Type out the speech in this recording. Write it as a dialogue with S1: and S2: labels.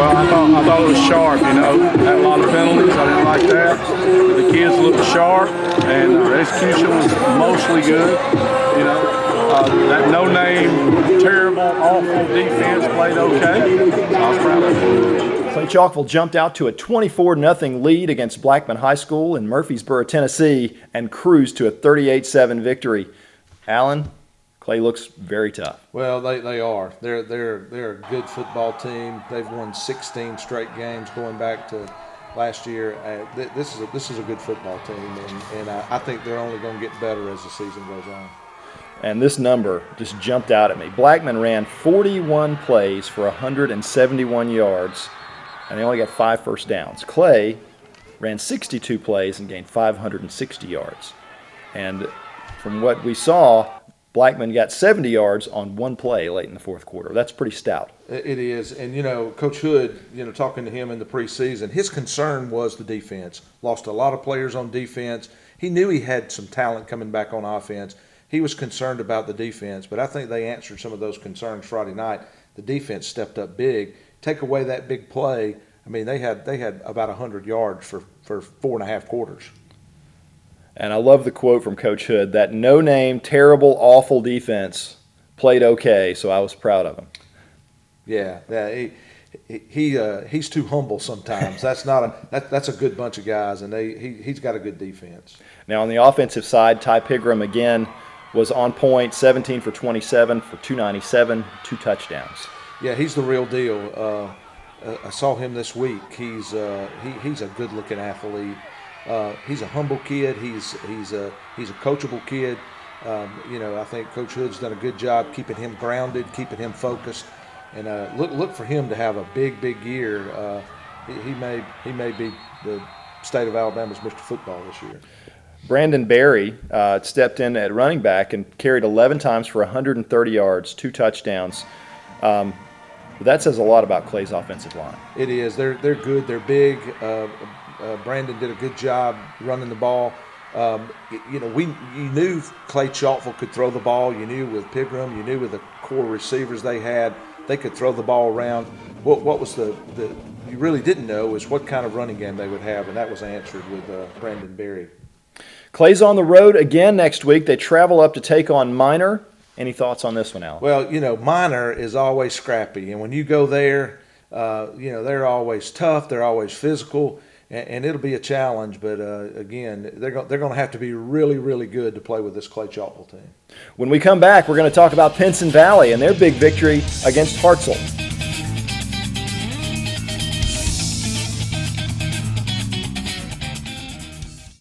S1: Well, I thought it was sharp, you know. Had a lot of penalties. I didn't like that. But the kids looked sharp, and our execution was mostly good. You know, that no-name, terrible, awful defense played okay. So I was proud of it.
S2: Clay-Chalkville jumped out to a 24-0 lead against Blackman High School in Murfreesboro, Tennessee, and cruised to a 38-7 victory. Allen, Clay looks very tough.
S3: Well, they are. They're a good football team. They've won 16 straight games going back to last year. This is a good football team, and I think they're only going to get better as the season goes on.
S2: And this number just jumped out at me. Blackman ran 41 plays for 171 yards, and they only got 5 first downs. Clay ran 62 plays and gained 560 yards. And from what we saw, Blackman got 70 yards on 1 play late in the fourth quarter. That's pretty stout.
S3: It is. And, you know, Coach Hood, you know, talking to him in the preseason, his concern was the defense. Lost a lot of players on defense. He knew he had some talent coming back on offense. He was concerned about the defense, but I think they answered some of those concerns Friday night. The defense stepped up big. Take away that big play, I mean, they had about 100 yards for 4.5 quarters.
S2: And I love the quote from Coach Hood, that no-name, terrible, awful defense played okay, so I was proud of him.
S3: Yeah, he's too humble sometimes. That's a good bunch of guys, and he's got a good defense.
S2: Now on the offensive side, Ty Pigram again was on point, 17 for 27 for 297, 2 touchdowns.
S3: Yeah, he's the real deal. I saw him this week. He's a good-looking athlete. He's a humble kid. He's a coachable kid. You know, I think Coach Hood's done a good job keeping him grounded, keeping him focused, and look for him to have a big year. He may be the state of Alabama's Mr. Football this year.
S2: Brandon Berry stepped in at running back and carried 11 times for 130 yards, 2 touchdowns. But that says a lot about Clay's offensive line.
S3: It is. They're good. They're big. Brandon did a good job running the ball. You knew Clay-Chalkville could throw the ball. You knew with Pigram, you knew with the core receivers they had, they could throw the ball around. What was the you really didn't know is what kind of running game they would have, and that was answered with Brandon Berry.
S2: Clay's on the road again next week. They travel up to take on Minor. Any thoughts on this one, Alan?
S3: Well, you know, Minor is always scrappy, and when you go there, you know, they're always tough. They're always physical. And it'll be a challenge, but again, they're going to have to be really good to play with this Clay-Chalkville team.
S2: When we come back, we're going to talk about Pinson Valley and their big victory against Hartselle.